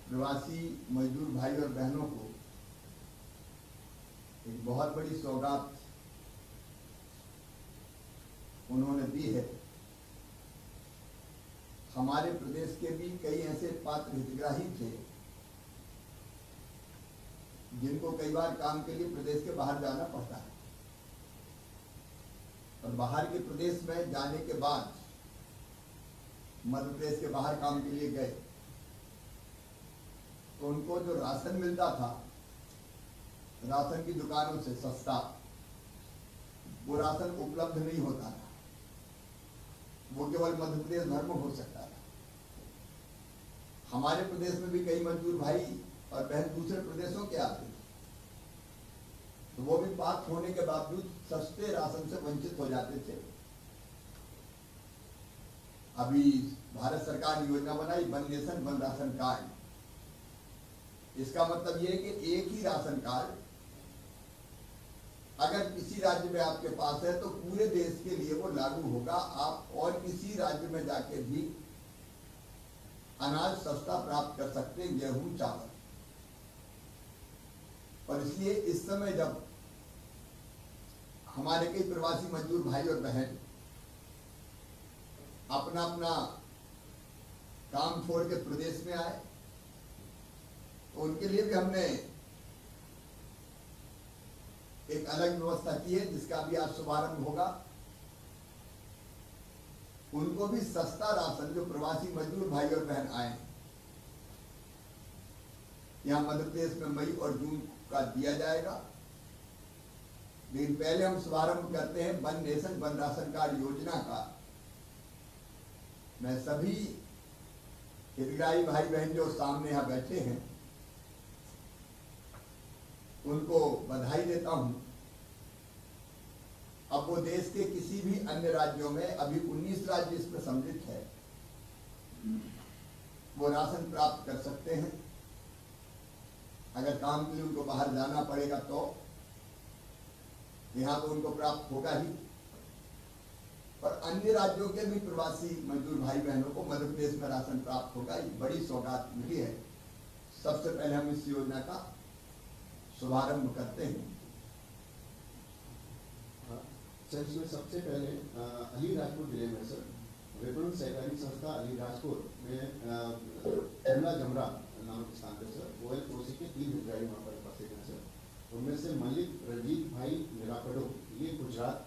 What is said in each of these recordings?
प्रवासी मजदूर भाई और बहनों को एक बहुत बड़ी सौगात उन्होंने दी है। हमारे प्रदेश के भी कई ऐसे पात्र हितग्राही थे जिनको कई बार काम के लिए प्रदेश के बाहर जाना पड़ता है, और बाहर के प्रदेश में जाने के बाद मध्य प्रदेश के बाहर काम के लिए गए तो उनको जो राशन मिलता था राशन की दुकानों से सस्ता, वो राशन उपलब्ध नहीं होता था। वो केवल मध्य प्रदेश भर में हो सकता था। हमारे प्रदेश में भी कई मजदूर भाई और बहन दूसरे प्रदेशों के आते थे, तो वो भी पात्र होने के बावजूद सस्ते राशन से वंचित हो जाते थे। अभी भारत सरकार ने योजना बनाई one nation one ration card. इसका मतलब ये है कि एक ही राशन कार्ड अगर किसी राज्य में आपके पास है तो पूरे देश के लिए वो लागू होगा। आप और किसी राज्य में जाके भी अनाज सस्ता प्राप्त कर सकते हैं, गेहूं चावल। और इसलिए इस समय जब हमारे कई प्रवासी मजदूर भाई और बहन अपना अपना काम छोड़ के प्रदेश में आए तो उनके लिए भी हमने एक अलग व्यवस्था की है, जिसका भी आज शुभारंभ होगा। उनको भी सस्ता राशन, जो प्रवासी मजदूर भाई और बहन आए यहाँ मध्य प्रदेश में मई और जून का दिया जाएगा। लेकिन पहले हम शुभारंभ करते हैं one nation one ration card योजना का। मैं सभी हितग्राही भाई बहन जो सामने यहाँ बैठे हैं उनको बधाई देता हूं। अब वो देश के किसी भी अन्य राज्यों में, अभी 19 राज्य इसमें सम्मिलित है, वो राशन प्राप्त कर सकते हैं। अगर काम के लिए उनको बाहर जाना पड़ेगा तो यहाँ तो उनको प्राप्त होगा ही, पर अन्य राज्यों के भी प्रवासी मजदूर भाई बहनों को मध्य प्रदेश में राशन प्राप्त होगा। ये बड़ी सौगात मिली है। सबसे पहले हम इस योजना का शुभारंभ करते हैं। सर, इसमें सबसे पहले अलीराजपुर जिले में सर विपणन सहकारी संस्था अलीराजपुर में एमला जमरा नामक स्थान पर सर OLOC के 3 हितग्राही वहाँ पर उपस्थित हैं सर। उनमें से मलिक रंजीत भाई निरापड़ो, ये गुजरात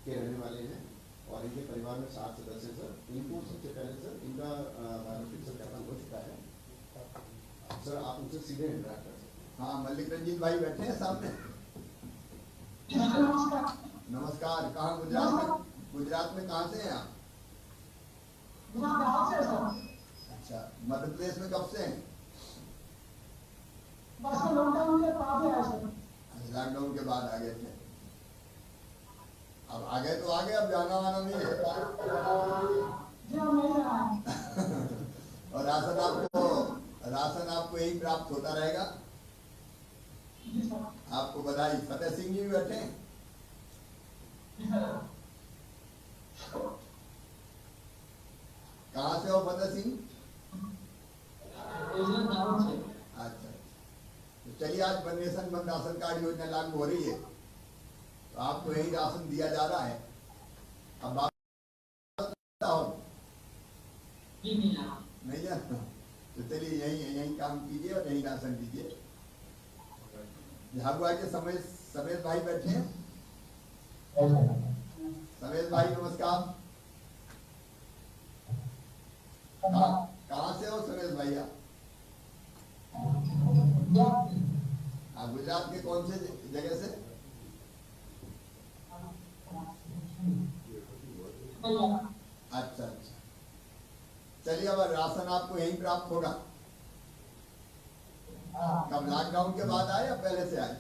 के रहने वाले हैं और इनके परिवार में 7 सदस्य हैं सर। इनको सबसे पहले सर इनका बायोमेट्रिक सत्यापन हो चुका है सर, आप उनसे सीधे इंटरेक्ट कर सकते हैं। हाँ, मलिक रंजीत भाई बैठे हैं सामने। नमस्कार। कहाँ गुजरात में? गुजरात में कहाँ से हैं आप? अच्छा, मध्य प्रदेश में कब से हैं? लॉकडाउन के बाद आ गए थे। अब आ गए तो आ गए, अब जाना वाना नहीं है। और राशन आपको यही प्राप्त होता रहेगा। आपको बधाई। फतेह सिंह जी भी बैठे हैं। कहाँ से हो फतेह सिंह? अच्छा, तो चलिए, आज one nation one ration card योजना लागू हो रही है तो आपको यही राशन दिया जा रहा है। अब आप नहीं जानता, तो चलिए यही काम कीजिए और यही राशन दीजिए। झाबुआ के समेत भाई बैठे हैं। समेत भाई नमस्कार। कहाँ से हो समेत भैया? गुजरात के कौन से जगह से? अच्छा अच्छा, चलिए, अब राशन आपको यहीं प्राप्त होगा। कब, लॉकडाउन के बाद आए या पहले से आए?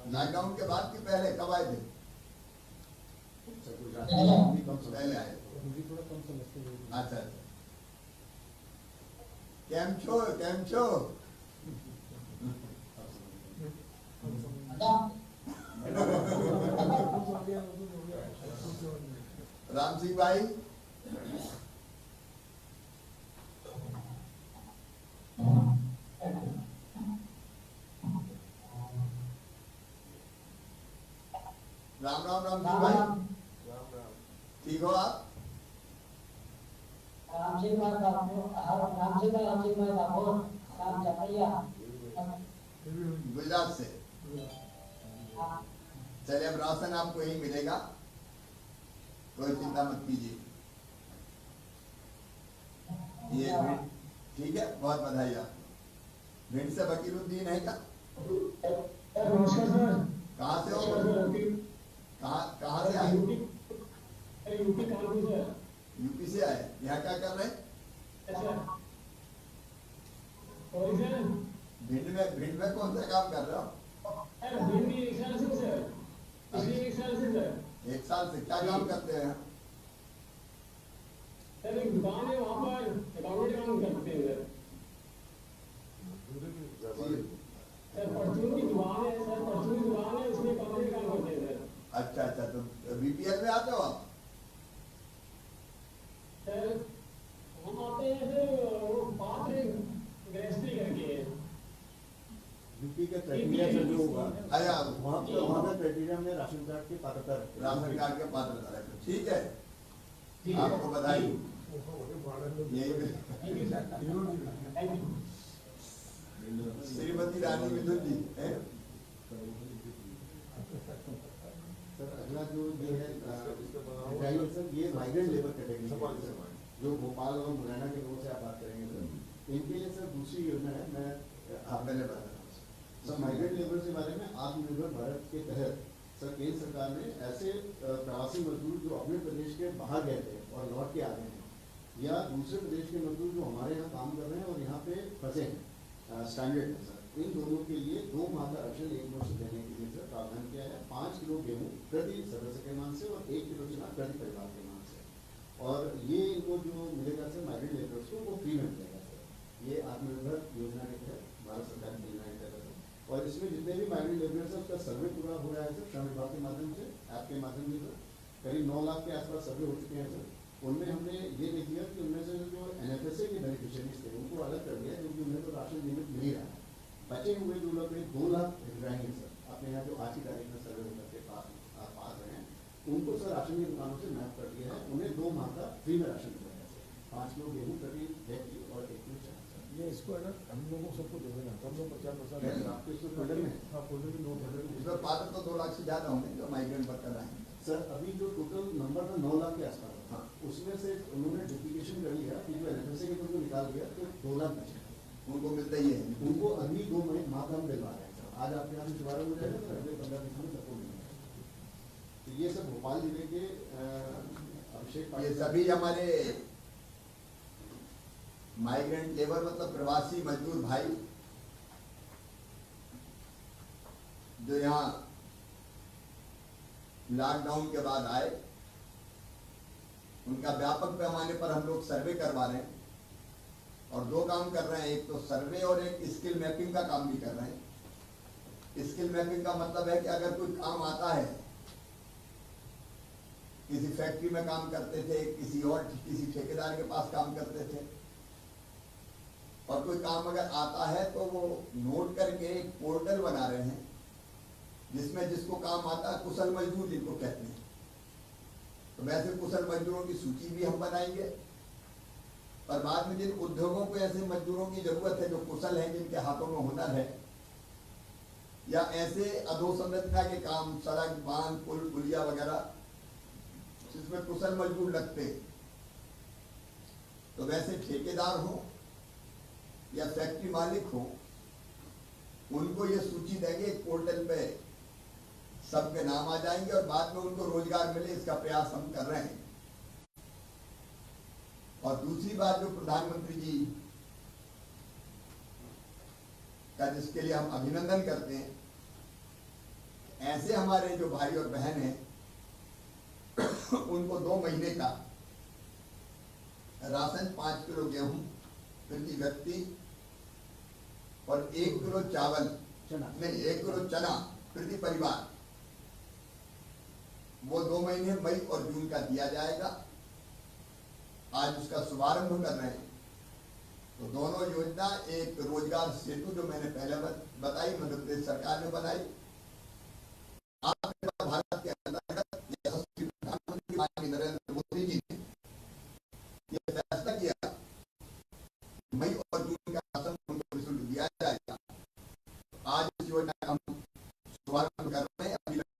लॉकडाउन के बाद कि पहले, कब आए थे? पहले आए। अच्छा अच्छा, केम छो? राम सिंह भाई, राम राम राम जी भाई, ठीक हो आप? राम सिंह नाम चपैया गुजरात से। चलिए, अब राशन आपको यही मिलेगा, कोई चिंता मत कीजिए। ये भिंड, ठीक है, बहुत बधाई आपको। भिंड से वकीलुद्दीन है क्या? नमस्कार सर। कहाँ से हो? कहाँ से आए? यूपी कानपुर से। यूपी से आए। यहाँ क्या कर रहे हैं? भिंड में कौन सा काम कर रहे हो? एक साल से क्या काम करते हैं? सर एक दुकान है, वहाँ पर अकाउंटेंट काम करते हैं सर। परचून की दुकान है सर, परचून की दुकान है, उसमें अकाउंटेंट काम करते हैं सर। अच्छा अच्छा, तो बीपीएल में आते हो आप? सर हम आते हैं सर, वो पात्र गृहस्थी करके है। यूपी का क्राइटेरिया से जो होगा, आया वहाँ का क्राइटेरिया में राशन कार्ड की पात्रता रखते हैं। राशन कार्ड के पात्र रखते, ठीक है, आपको बधाई। यही श्रीमती रानी मिथुन जी है। सर अगला जो ये है सर, ये माइग्रेंट लेबर कैटेगरी जो भोपाल और मुरैना के लोगों से आप बात करेंगे सर, इनके लिए सर दूसरी योजना है। मैं आप पहले बता सर माइग्रेंट लेबर के बारे में आत्मनिर्भर भारत के तहत सर केंद्र सरकार ने ऐसे प्रवासी मजदूर जो अपने प्रदेश के बाहर गए थे और लौट के आ गए हैं, या दूसरे प्रदेश के मजदूर जो हमारे यहाँ काम कर रहे हैं और यहाँ पे फंसे हैं, स्टैंडर्ड है सर, इन दोनों के लिए 2 माह का राशन एक मुश्त देने के लिए सर प्रावधान किया है। 5 किलो गेहूँ प्रति सदस्य के मान से और 1 किलो चना प्रति परिवार के मान से, और ये इनको जो मिलेगा सर माइग्रेंट लेबर्स को वो फ्री में मिलेगा सर। ये आत्मनिर्भर योजना के तहत भारत सरकार की योजना के तहत, और इसमें जितने भी माइग्रेंट लेबर्स हैं उसका सर्वे पूरा हो रहा है सर श्रम विभाग के माध्यम से, ऐप के माध्यम से सर। करीब 9 लाख के आसपास सर्वे हो चुके हैं सर। उनमें हमने ये देख लिया कि उनमें से जो NFSA के बेनिफिशियरीज थे उनको अलग कर दिया, क्योंकि उन्हें तो राशन लिमिट मिल ही रहा है। बचे हुए जो लोग 2 लाख हितग्राही सर अपने यहाँ जो आज की तारीख में सर्वे करके पास रहे हैं, उनको सर राशन की दुकानों से मैप कर दिया है। उन्हें 2 माह का फ्री में राशन मिलेगा सर, 5 किलो गेहूँ प्रति व्यक्ति और 1 किलो चना सर। ये इसको अगर हम लोगों सबको दे देना, हम लोग 50% आपके इसमें फोल्डर में हाँ फोल्डर में 2 इसमें पात्र तो 2 लाख से ज्यादा होंगे जो माइग्रेंट वर्कर आएंगे सर। अभी जो टोटल नंबर था 9 लाख के आसपास, हाँ, उसमें से उन्होंने डुप्लीकेशन कर लिया कि जो NFSA के तुमको निकाल दिया तो 2 लाख बचे, उनको मिलता ही है। उनको अगली 2 माह का हम दिलवा रहे हैं सर। आज आपके यहाँ से शुभारंभ हो जाएगा तो अगले 15 दिन में सबको मिलेगा। तो ये सब भोपाल जिले के अभिषेक ये सभी हमारे माइग्रेंट लेबर मतलब प्रवासी मजदूर भाई जो यहाँ लॉकडाउन के बाद आए, उनका व्यापक पैमाने पर हम लोग सर्वे करवा रहे हैं और 2 काम कर रहे हैं, एक तो सर्वे और एक स्किल मैपिंग का काम भी कर रहे हैं। स्किल मैपिंग का मतलब है कि अगर कोई काम आता है, किसी फैक्ट्री में काम करते थे, किसी ठेकेदार के पास काम करते थे, और कोई काम अगर आता है तो वो नोट करके एक पोर्टल बना रहे हैं जिसमें जिसको काम आता है कुशल मजदूर जिनको कहते हैं। तो वैसे कुशल मजदूरों की सूची भी हम बनाएंगे, और बाद में जिन उद्योगों को ऐसे मजदूरों की जरूरत है जो कुशल हैं, जिनके हाथों में हुनर है, या ऐसे अधोसंरचना के काम, सड़क, बांध, पुल, पुलिया वगैरह जिसमें कुशल मजदूर लगते, तो वैसे ठेकेदार हो या फैक्ट्री मालिक हो, उनको ये सूची देंगे एक पोर्टल पे, सबके नाम आ जाएंगे और बाद में उनको रोजगार मिले, इसका प्रयास हम कर रहे हैं। और दूसरी बात जो प्रधानमंत्री जी का, जिसके लिए हम अभिनंदन करते हैं, ऐसे हमारे जो भाई और बहन हैं उनको 2 महीने का राशन, 5 किलो गेहूं प्रति व्यक्ति और 1 किलो चावल नहीं 1 किलो चना प्रति परिवार, वो 2 महीने मई और जून का दिया जाएगा। आज उसका शुभारंभ कर रहे हैं। तो दोनों योजना, एक रोजगार सेतु जो मैंने पहले बताई, मध्य प्रदेश सरकार ने बनाई, आत्मनिर्भर भारत के अंतर्गत यशस्वी प्रधानमंत्री माननीय नरेंद्र मोदी जी ने यह फैसला किया मई और जून का राशन